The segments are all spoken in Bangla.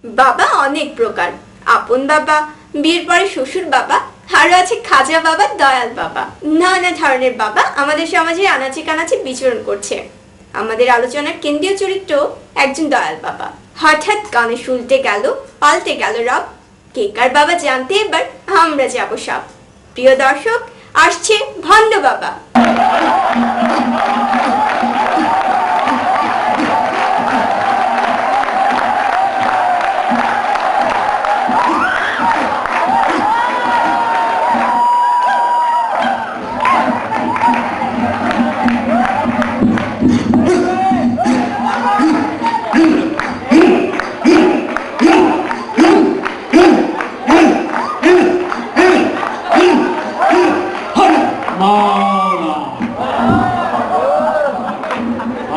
বাবা অনেক প্রকার। আপন বাবা, বিয়ের পরে শ্বশুর বাবা, আরো আছে খাজা বাবা, দয়াল বাবা। নানা ধরনের বাবা আমাদের সমাজে আনাচে কানাচে বিচরণ করছে। আমাদের আলোচনার কেন্দ্রীয় চরিত্র একজন দয়াল বাবা। হঠাৎ গণেশ উল্টে গেল, পাল্টে গেল রব। কে কার বাবা জানতে এবার আমরা যাব সব। প্রিয় দর্শক, আসছে ভণ্ড বাবা।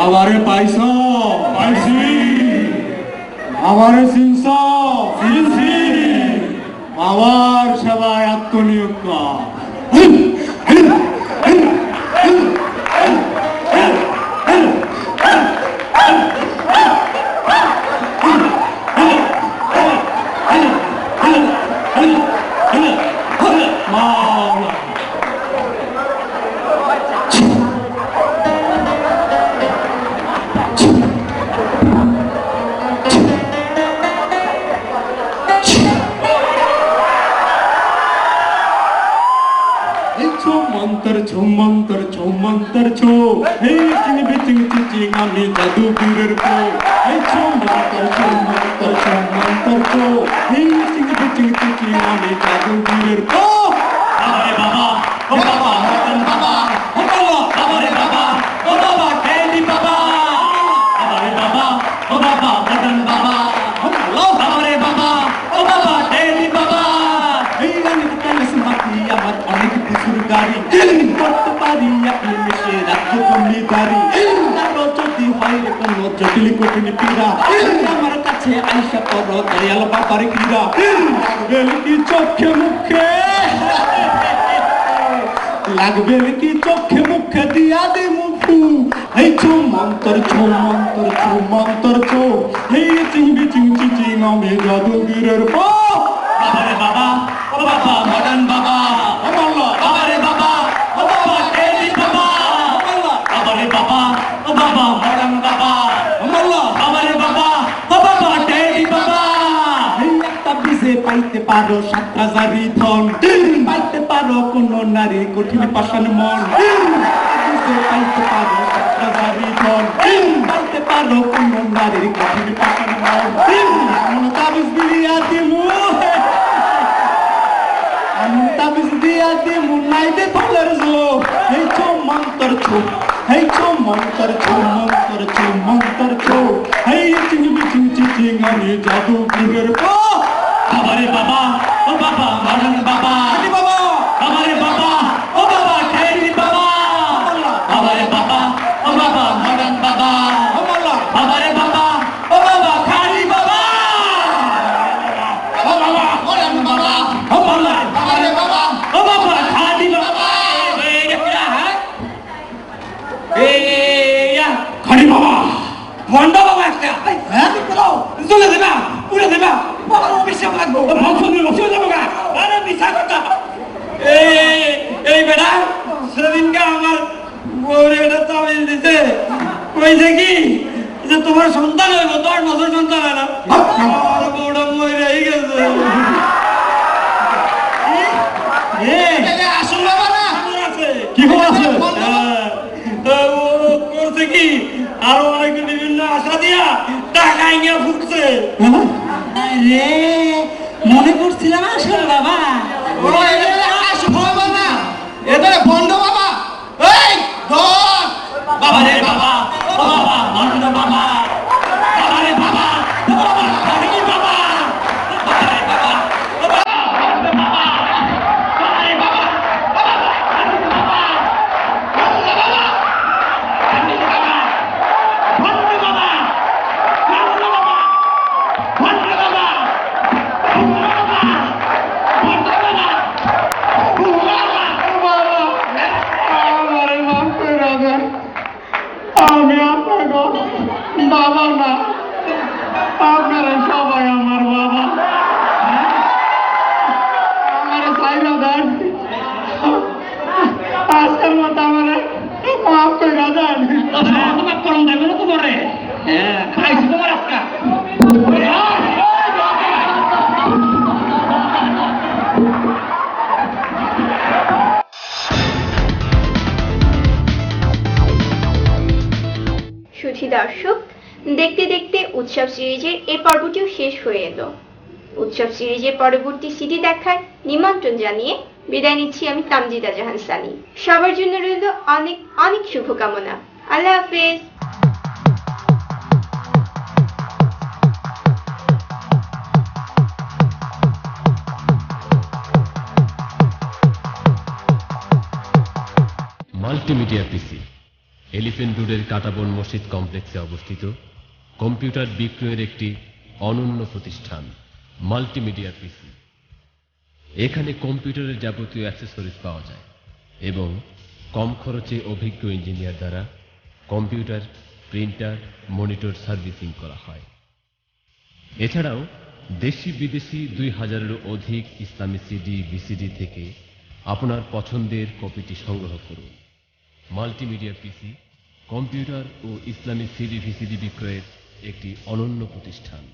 আমারে পাইছ? পাইছি। আমারে চিনছ? চিনছি। আমার সেবায় আত্মনিয়োগ কর। মন্তর ছো মন্তর ছো হে চিং বিচিং চিচিং আমি জাদুগরের পো হে ছো মন্তর ছো মন্তর ছো মন্তর ছো হে চিং বিচিং চিচিং আমি জাদুগরের পো। আরে বাবা, ও বাবা, মদন বাবা, ও বাবা, আরে বাবা, ও বাবা, কেলি বাবা, আরে বাবা, ও বাবা, মদন বাবা, ও বাবা, আরে বাবা, ও বাবা, কেলি বাবা। এই আমি তালে সুমাতি আমার অনেক কিছুর গাড়ি করতে পারি আপনি মিশে রাজ্য জমিদারি। তারও যদি হয় রে কোনো জটিল কঠিন পীড়া আমার কাছে আইসা কর দয়াল বাবার ক্রীড়া। লাগবে কি চোখে মুখে, লাগবে কি চোখে মুখে দিয়া দে মুখু। এই ছো মন্তর ছো মন্তর ছো মন্তর ছো এই চিংবি চিং চিচিং আমি জাদুগরের পো। আরে বাবা, ও বাবা, মদন বাবা, ও মাল্লা, আরে বাবা, ও বাবা, কেলি বাবা, আরে বাবা, ও বাবা, মদন বাবা, ও মাল্লা, আরে বাবা, ও বাবা, কেলি বাবা। এই একটা বিজে পাইতে পারো ৭,০০০ ধন, পাইতে পারো কোন নারী কঠিন পাষাণ মন। বিজে পাইতে পারো ৭,০০০ ধন, পাইতে পারো কোন নারী কঠিন পাষাণ মন। এমন তাবিজ দিয়া দিমু, এমন তাবিজ দিয়া দিমু নাই দে ফলের জো। এই ছো মন্তর ছো, এই ছো মন্তর ছো মন্তর ছো মন্তর ছো এই চিং বিচিং চিচিং আমি জাদুগরের পো। আরে বাবা, ও বাবা, মদন বাবা, আরে বাবা, আরে বাবা, ও বাবা, কেলি বাবা, আরে বাবা, ও বাবা, মদন বাবা, আরে বাবা, ও বাবা, কেলি বাবা, ও বাবা, মদন বাবা, ও বাবা, আরে বাবা, ও বাবা, কেলি বাবা। খালি বাবা, ভণ্ড বাবা একটা, হ্যাঁ চলে দেবা, উড়ে দেবা, বাবার অফিসে লাগবো, বসে যাবো গা। আরে মিশা কথা। এই বেটা সেদিনকে আমার বউরে এটা তামিল দিতে কইছে কি যে তোমার সন্তান হইব, 10 বছর সন্তান হয় না। আমার বউটা মরে গেছে। আসল বাবা না কি খবর আছে? করছে কি আরো অনেক বিভিন্ন আশা দিয়া টাকা নিয়ে ফুটছে। রে মনে করছিলাম আসল বাবা। আসল বাবা না, এটা ভণ্ড বাবা। এই ধর বাবা রে বাবা, ও বাবা, ভণ্ড বাবা, বাবা রে বাবা, ও বাবা, কেলি বাবা, বাবা রে বাবা, ও বাবা, ভণ্ড বাবা, বাবা রে বাবা, ও বাবা, কেলি বাবা, ভণ্ড বাবা, কেলি বাবা, ভণ্ড বাবা, কেলি বাবা, ভণ্ড বাবা, ভণ্ড বাবা, ভণ্ড বাবা, বাবা, বাবা, আমারে মাফ করে দেন। আজকের মতো আমার মাফ করে দেন। তোমার করম দেবে না তোমারে। হ্যাঁ খাইছি তোমার আজকা। সুধী দর্শক, দেখতে দেখতে উৎসব সিরিজের এই পর্বটিও শেষ হয়ে এলো। উৎসব সিরিজের পরবর্তী সিডি দেখার নিমন্ত্রণ জানিয়ে বিদায় নিচ্ছি আমি তামজিদা জাহান সানি। সবার জন্য রইল অনেক অনেক শুভকামনা। আল্লাহ হাফেজ। মাল্টিমিডিয়া পিসি এলিফ্যান্ট রোডের কাটাবন মসজিদ কমপ্লেক্সে অবস্থিত কম্পিউটার বিক্রয়ের একটি অনন্য প্রতিষ্ঠান মাল্টিমিডিয়া পিসি। এখানে কম্পিউটারের যাবতীয় অ্যাক্সেসরিজ পাওয়া যায় এবং কম খরচে অভিজ্ঞ ইঞ্জিনিয়ার দ্বারা কম্পিউটার, প্রিন্টার, মনিটর সার্ভিসিং করা হয়। এছাড়াও দেশি বিদেশি 2000-এরও অধিক ইসলামী সিডি, ভিসিডি থেকে আপনার পছন্দের কপিটি সংগ্রহ করুন। মাল্টিমিডিয়া পিসি কম্পিউটার ও ইসলামী সিডি, ভিসিডি বিক্রয়ের একটি অনন্য প্রতিষ্ঠান।